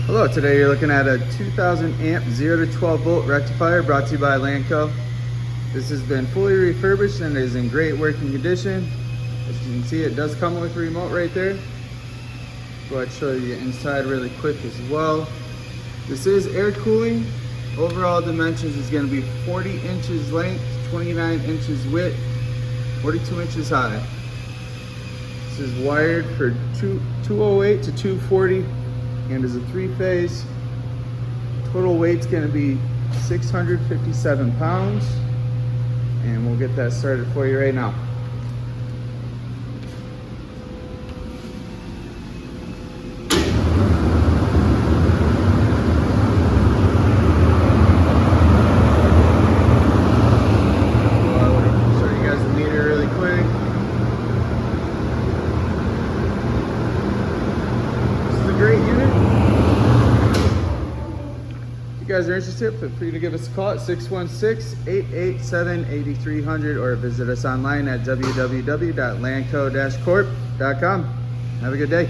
Hello, today you're looking at a 2000 amp 0 to 12 volt rectifier brought to you by Lanco. This has been fully refurbished and is in great working condition. As you can see, it does come with a remote right there. Go ahead and show you inside really quick as well. This is air cooling. Overall dimensions is going to be 40 inches length, 29 inches width, 42 inches high. This is wired for 208 to 240 and is a 3-phase. Total weight's going to be 657 pounds, and we'll get that started for you right now. I'll show you guys the meter really quick. This is a great unit. If you guys are interested, feel free to give us a call at 616-887-8300 or visit us online at www.lanco-corp.com. Have a good day.